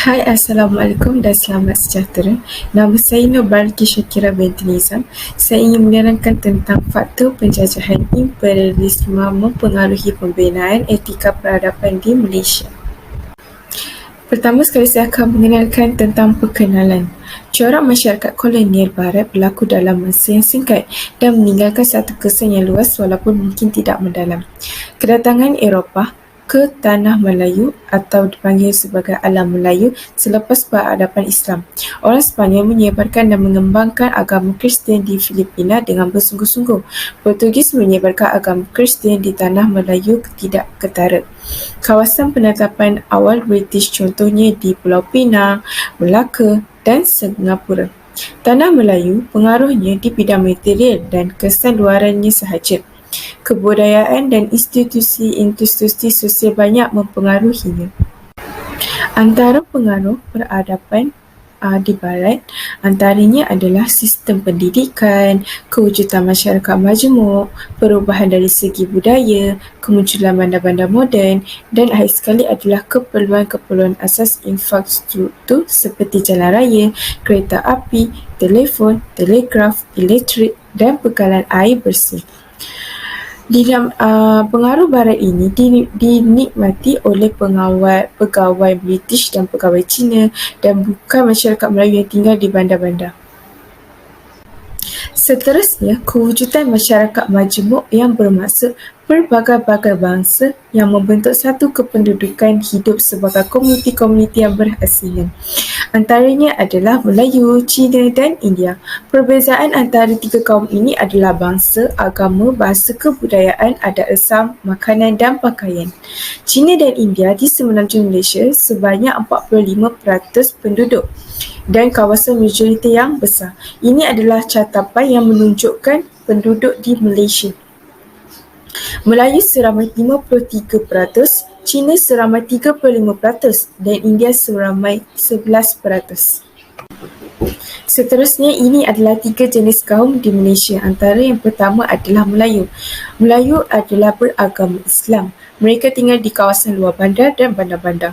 Hai, Assalamualaikum dan selamat sejahtera. Nama saya Nurbalki Shakira binti Nizam. Saya ingin menerangkan tentang faktor penjajahan imperialisme mempengaruhi pembinaan etika peradaban di Malaysia. Pertama sekali saya akan mengenalkan tentang perkenalan. Corak masyarakat kolonial barat berlaku dalam masa yang singkat dan meninggalkan satu kesan yang luas walaupun mungkin tidak mendalam. Kedatangan Eropah ke Tanah Melayu atau dipanggil sebagai Alam Melayu selepas peradaban Islam. Orang Sepanyol menyebarkan dan mengembangkan agama Kristian di Filipina dengan bersungguh-sungguh. Portugis menyebarkan agama Kristian di Tanah Melayu tidak ketara. Kawasan penetapan awal British contohnya di Pulau Pinang, Melaka dan Singapura. Tanah Melayu pengaruhnya di bidang material dan kesan luarannya sahaja. Kebudayaan dan institusi sosial banyak mempengaruhinya. Antara pengaruh peradaban di barat, antaranya adalah sistem pendidikan, kewujudan masyarakat majmuk, perubahan dari segi budaya, kemunculan bandar-bandar moden dan akhir sekali adalah keperluan-keperluan asas infrastruktur seperti jalan raya, kereta api, telefon, telegraf, elektrik dan bekalan air bersih. Pengaruh barat ini dinikmati oleh pegawai British dan pegawai Cina dan bukan masyarakat Melayu yang tinggal di bandar-bandar. Seterusnya, kewujudan masyarakat majmuk yang bermaksud berbagai-bagai bangsa yang membentuk satu kependudukan hidup sebagai komuniti-komuniti yang berhasilin. Antaranya adalah Melayu, Cina dan India. Perbezaan antara tiga kaum ini adalah bangsa, agama, bahasa kebudayaan, adat resam, makanan dan pakaian. Cina dan India di semenanjung Malaysia sebanyak 45% penduduk dan kawasan majoriti yang besar. Ini adalah catapan yang menunjukkan penduduk di Malaysia. Melayu seramai 53%, Cina seramai 35% dan India seramai 11%. Seterusnya, ini adalah tiga jenis kaum di Malaysia. Antara yang pertama adalah Melayu. Melayu adalah beragama Islam. Mereka tinggal di kawasan luar bandar dan bandar-bandar.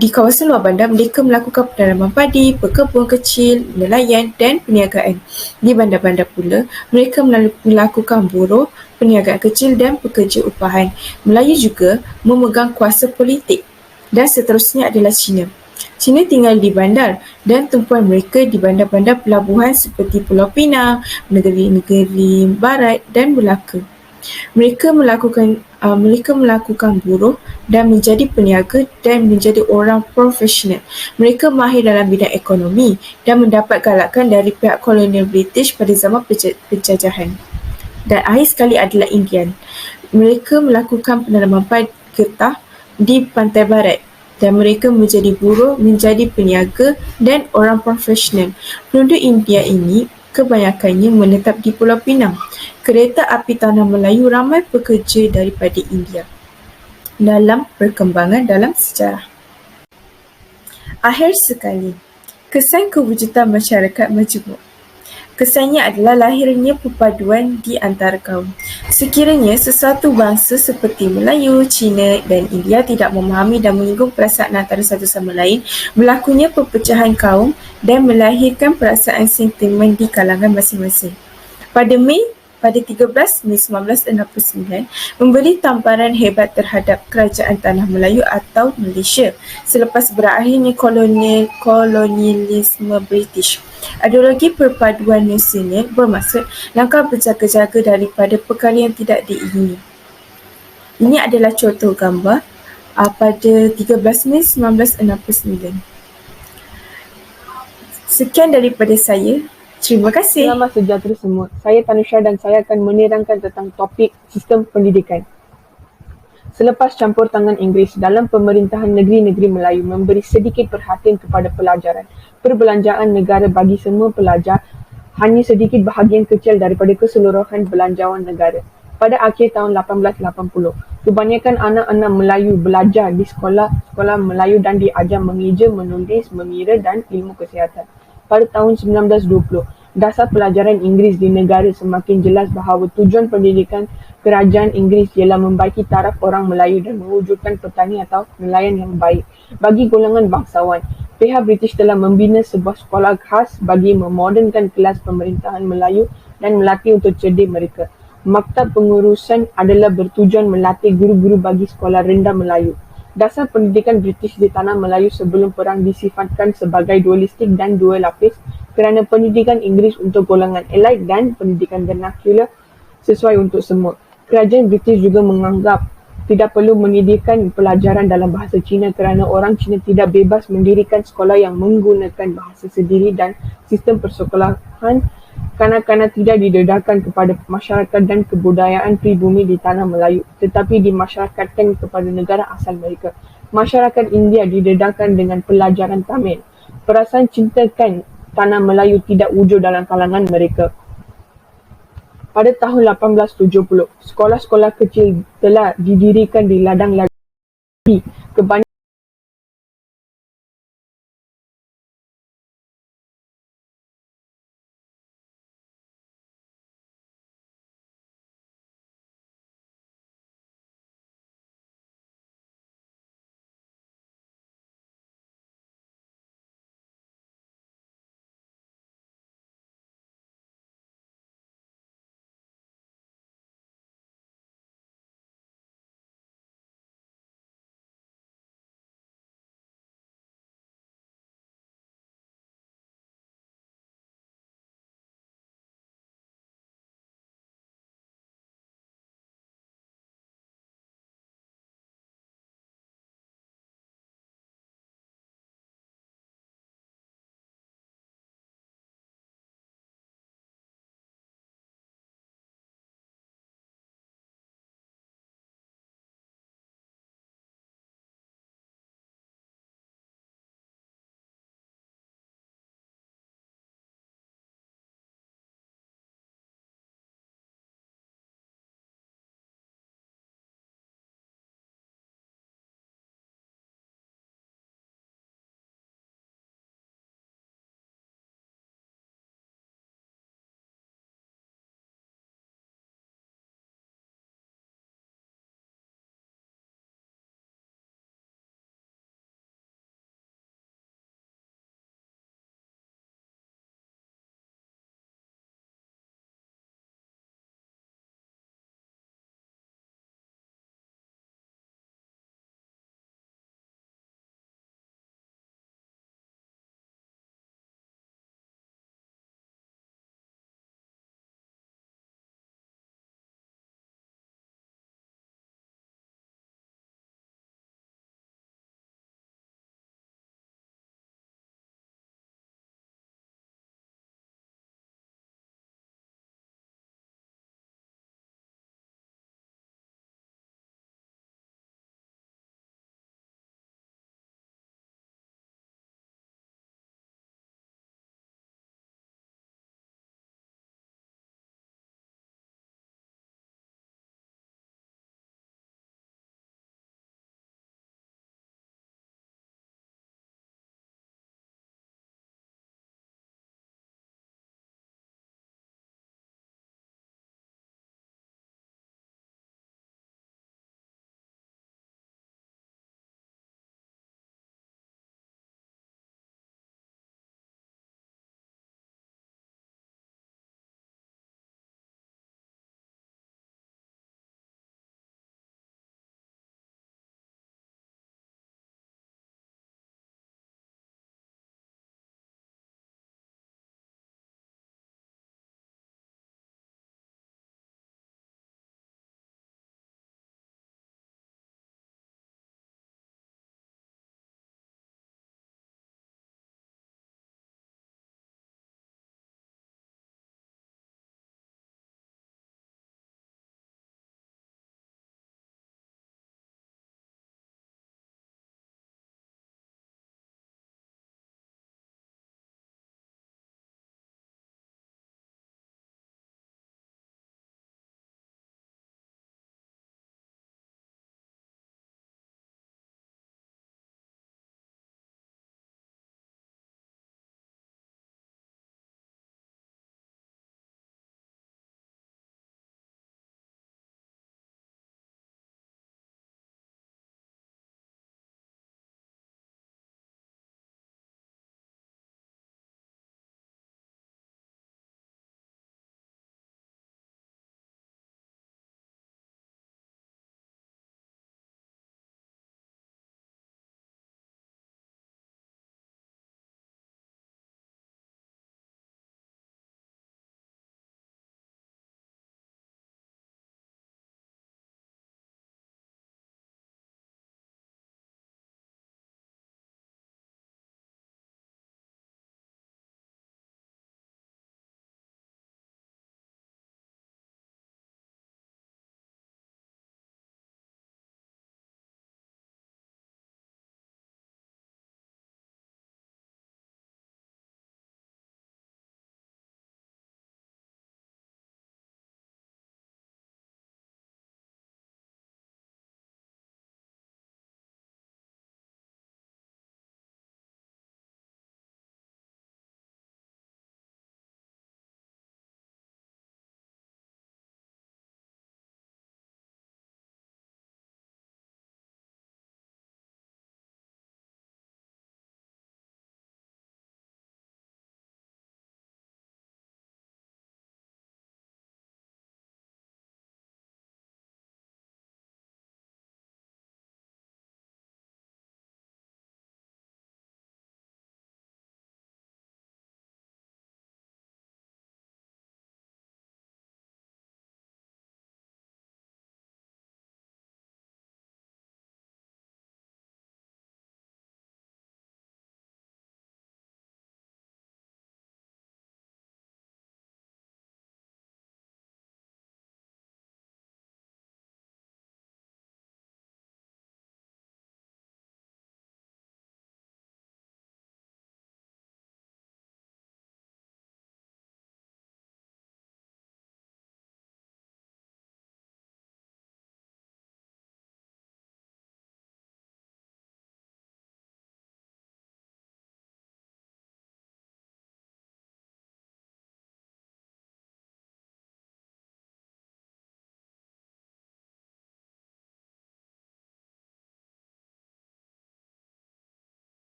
Di kawasan luar bandar, mereka melakukan penanaman padi, berkebun kecil, nelayan dan perniagaan. Di bandar-bandar pula, mereka melakukan buruh, perniagaan kecil dan pekerja upahan. Melayu juga memegang kuasa politik. Dan seterusnya adalah Cina. Cina tinggal di bandar dan tumpuan mereka di bandar-bandar pelabuhan seperti Pulau Pinang, negeri-negeri barat dan Melaka. Mereka melakukan buruh dan menjadi peniaga dan menjadi orang profesional. Mereka mahir dalam bidang ekonomi dan mendapat galakan dari pihak kolonial British pada zaman penjajahan. Dan akhir sekali adalah Indian. Mereka melakukan penanaman padi getah di pantai barat dan mereka menjadi buruh, menjadi peniaga dan orang profesional. Penduduk India ini kebanyakannya menetap di Pulau Pinang. Kereta api Tanah Melayu ramai pekerja daripada India dalam perkembangan dalam sejarah. Akhir sekali, kesan kewujudan masyarakat majmuk. Kesannya adalah lahirnya perpaduan di antara kaum. Sekiranya sesuatu bangsa seperti Melayu, Cina dan India tidak memahami dan menyinggung perasaan antara satu sama lain, berlakunya perpecahan kaum dan melahirkan perasaan sentimen di kalangan masing-masing. Pada 13 Mei 1969, memberi tamparan hebat terhadap kerajaan Tanah Melayu atau Malaysia selepas berakhirnya kolonialisme British. Ideologi perpaduan nasional bermaksud langkah berjaga-jaga daripada perkara yang tidak diingini. Ini adalah contoh gambar pada 13 Mei 1969. Sekian daripada saya. Terima kasih. Selamat sejahtera semua. Saya Tanusha dan saya akan menerangkan tentang topik sistem pendidikan. Selepas campur tangan Inggeris dalam pemerintahan negeri-negeri Melayu memberi sedikit perhatian kepada pelajaran, perbelanjaan negara bagi semua pelajar hanya sedikit bahagian kecil daripada keseluruhan belanjawan negara. Pada akhir tahun 1880, kebanyakan anak-anak Melayu belajar di sekolah Melayu dan diajar mengeja, menulis, memira dan ilmu kesihatan. Pada tahun 1920, dasar pelajaran Inggeris di negara semakin jelas bahawa tujuan pendidikan kerajaan Inggeris ialah membaiki taraf orang Melayu dan mewujudkan petani atau nelayan yang baik. Bagi golongan bangsawan, Pihak British telah membina sebuah sekolah khas bagi memodernkan kelas pemerintahan Melayu dan melatih untuk cerdik mereka. Maktab Pengurusan adalah bertujuan melatih guru-guru bagi sekolah rendah Melayu. Dasar pendidikan British di tanah Melayu sebelum perang disifatkan sebagai dualistik dan dua lapis kerana pendidikan Inggeris untuk golongan elite dan pendidikan vernacular sesuai untuk semua. Kerajaan British juga menganggap tidak perlu menyediakan pelajaran dalam bahasa Cina kerana orang Cina tidak bebas mendirikan sekolah yang menggunakan bahasa sendiri dan sistem persekolahan kanak-kanak tidak didedahkan kepada masyarakat dan kebudayaan pribumi di tanah Melayu tetapi dimasyarakatkan kepada negara asal mereka. Masyarakat India didedahkan dengan pelajaran Tamil. Perasaan cintakan tanah Melayu tidak wujud dalam kalangan mereka. Pada tahun 1870, sekolah-sekolah kecil telah didirikan di ladang-ladang kebanyakan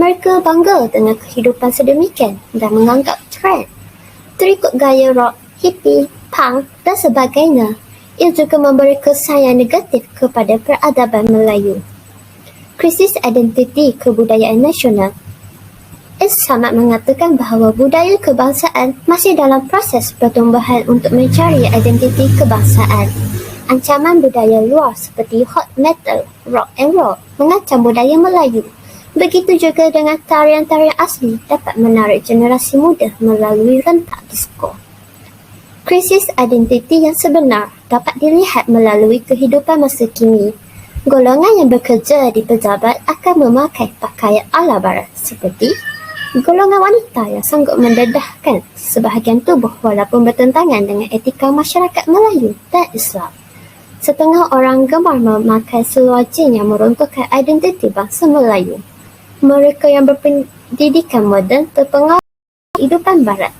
Mereka bangga dengan kehidupan sedemikian dan menganggap trend terikut gaya rock, hippie, punk dan sebagainya. Ia juga memberi kesan yang negatif kepada peradaban Melayu. Krisis identiti kebudayaan nasional. Samad mengatakan bahawa budaya kebangsaan masih dalam proses pertumbuhan untuk mencari identiti kebangsaan. Ancaman budaya luar seperti hot metal, rock and roll mengancam budaya Melayu. Begitu juga dengan tarian-tarian asli dapat menarik generasi muda melalui rentak disko. Krisis identiti yang sebenar dapat dilihat melalui kehidupan masa kini. Golongan yang bekerja di pejabat akan memakai pakaian ala barat seperti golongan wanita yang sanggup mendedahkan sebahagian tubuh walaupun bertentangan dengan etika masyarakat Melayu dan Islam. Setengah orang gemar memakai seluar jin yang meruntuhkan identiti bangsa Melayu. Mereka yang berpendidikan moden terpengaruh kehidupan barat